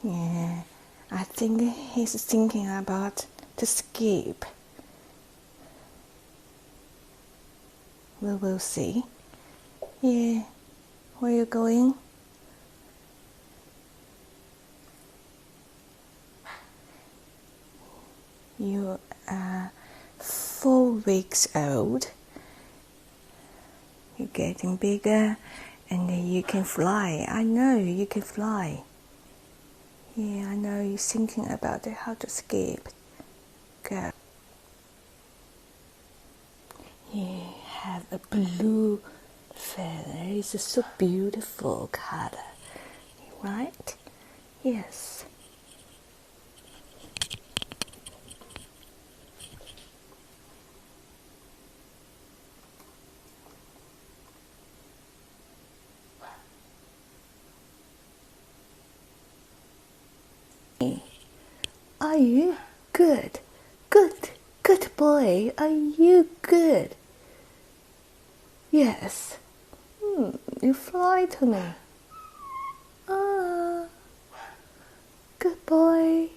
Yeah, I think he's thinking about to escape. We will see. Yeah, where are you going? You are 4 weeks old. You're getting bigger and you can fly. I know you can fly. Yeah, I know you're thinking about how to escape. Go. You have a blue feather. It's a so beautiful color, right? Yes. Are you good? Good boy. Are you good? Yes. You fly to me. Ah, good boy.